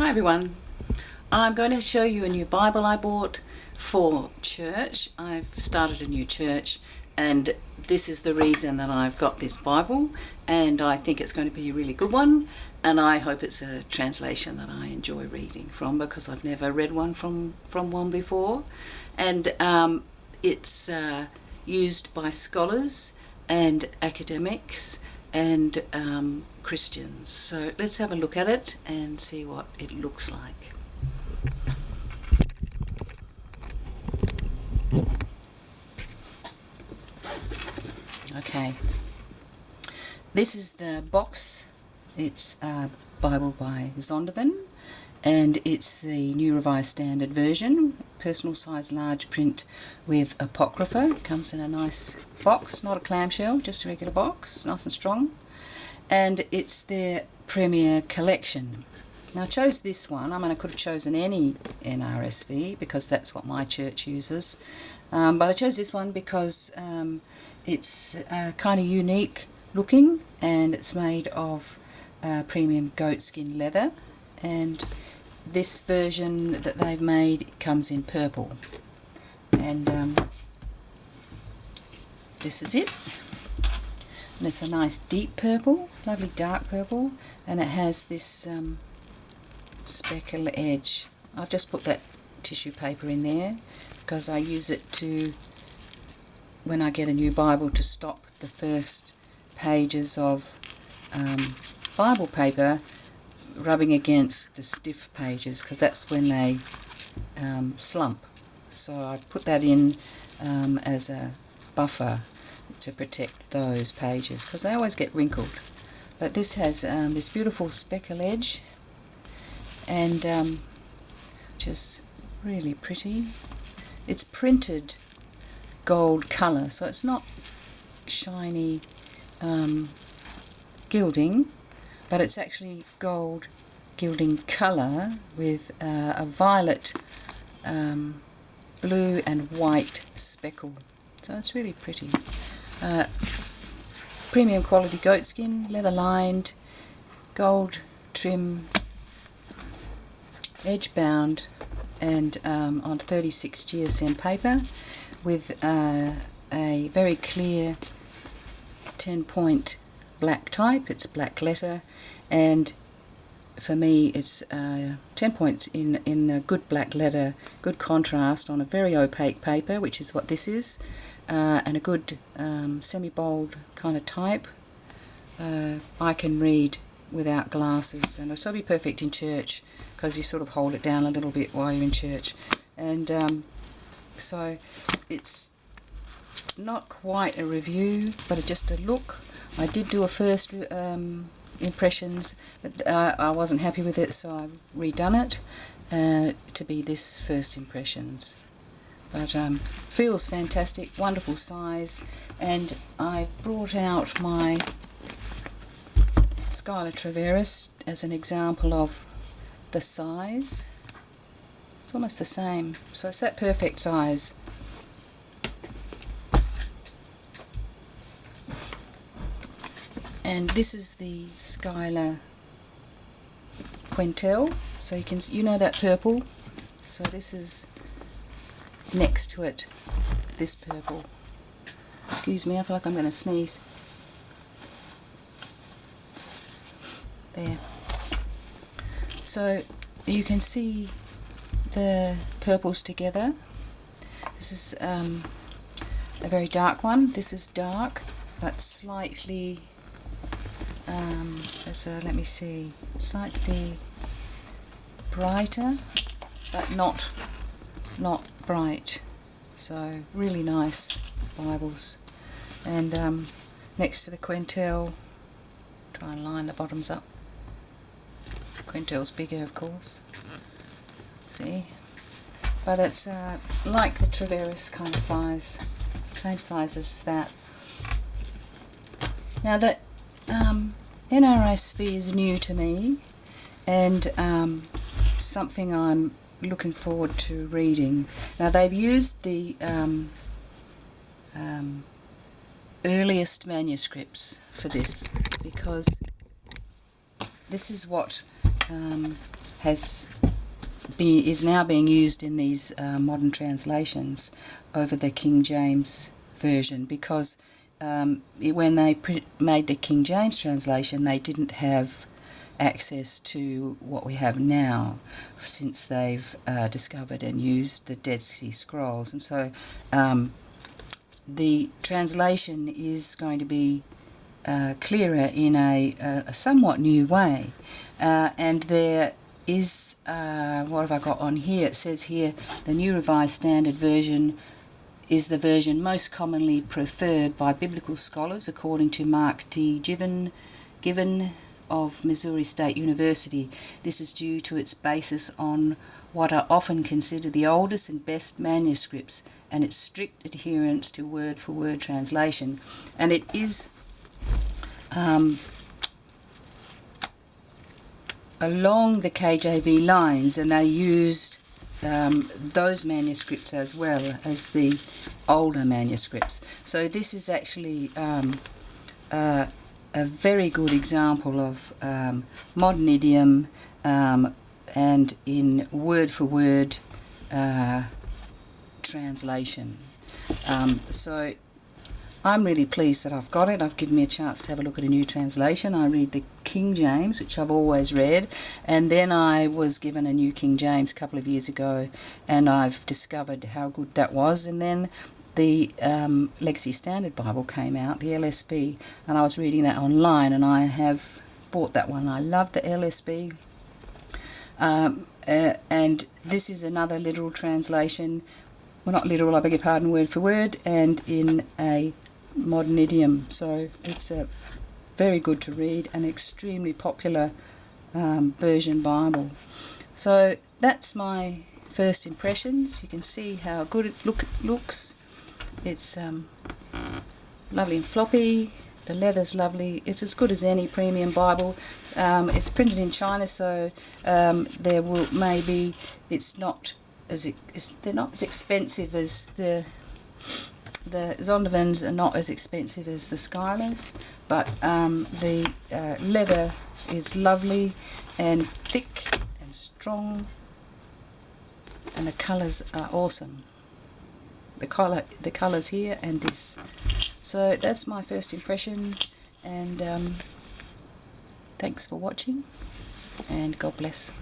Hi everyone, I'm going to show you a new Bible I bought for church. I've started a new church and this is the reason that I've got this Bible, and I think it's going to be a really good one, and I hope it's a translation that I enjoy reading from because I've never read one from one before, and it's used by scholars and academics and Christians. So let's have a look at it and see what it looks like. Okay, this is the box. It's a Bible by Zondervan, and it's the New Revised Standard Version, personal size large print with Apocrypha. It comes in a nice box, not a clamshell, just a regular box, nice and strong. And it's their Premier Collection. Now I chose this one. I mean, I could have chosen any NRSV because that's what my church uses. But I chose this one because it's kind of unique looking, and it's made of premium goatskin leather. And this version that they've made comes in purple. And this is it. And it's a nice deep purple, lovely dark purple, and it has this speckle edge. I've just put that tissue paper in there because I use it to, when I get a new Bible, to stop the first pages of Bible paper rubbing against the stiff pages, because that's when they slump. So I put that in as a buffer to protect those pages because they always get wrinkled. But this has this beautiful speckle edge, and just really pretty. It's printed gold colour, so it's not shiny gilding, but it's actually gold gilding colour with a violet, blue and white speckle. So it's really pretty. Premium quality goatskin, leather lined, gold trim, edge bound, and on 36 GSM paper with a very clear 10-point black type. It's black letter, and for me it's 10 points in a good black letter, good contrast on a very opaque paper, which is what this is, and a good semi-bold kind of type. I can read without glasses, and it'll be perfect in church because you sort of hold it down a little bit while you're in church. And so it's not quite a review, but just a look. I did do a first impressions, but I wasn't happy with it, so I've redone it to be this first impressions. But feels fantastic, wonderful size, and I brought out my Skylar Traveris as an example of the size. It's almost the same, so it's that perfect size. And this is the Skylar Quentel, so you know that purple, so this is next to it, this purple. Excuse me, I feel like I'm going to sneeze. There. So you can see the purples together. This is a very dark one. This is dark, but slightly let me see, slightly brighter, but not bright. So really nice Bibles. And next to the Quentel, try and line the bottoms up. Quentel's bigger, of course. See, but it's like the Traveris kind of size, same size as that. Now that NRSV is new to me, and something I'm looking forward to reading. Now they've used the earliest manuscripts for this because this is what is now being used in these modern translations over the King James version, because when they made the King James translation, they didn't have access to what we have now, since they've discovered and used the Dead Sea Scrolls. And so the translation is going to be clearer in a somewhat new way. And there is, what have I got on here? It says here, the New Revised Standard Version is the version most commonly preferred by biblical scholars, according to Mark D. Given of Missouri State University. This is due to its basis on what are often considered the oldest and best manuscripts, and its strict adherence to word-for-word translation. And it is along the KJV lines, and they used those manuscripts as well as the older manuscripts. So this is actually a very good example of modern idiom and in word-for-word translation. So I'm really pleased that I've got it. I've given me a chance to have a look at a new translation. I read the King James, which I've always read, and then I was given a new King James a couple of years ago, and I've discovered how good that was. And then the Legacy Standard Bible came out, the LSB, and I was reading that online, and I have bought that one. I love the LSB. And this is another literal translation. Well, not literal, I beg your pardon, word for word, and in a modern idiom. So it's very good to read, an extremely popular version Bible. So that's my first impressions. You can see how good it looks. It's lovely and floppy. The leather's lovely. It's as good as any premium Bible. It's printed in China, so there will maybe they're not as expensive as the Zondervans are not as expensive as the Skylers, but the leather is lovely and thick and strong, and the colours are awesome. The colours here and this. So that's my first impression, and thanks for watching, and God bless.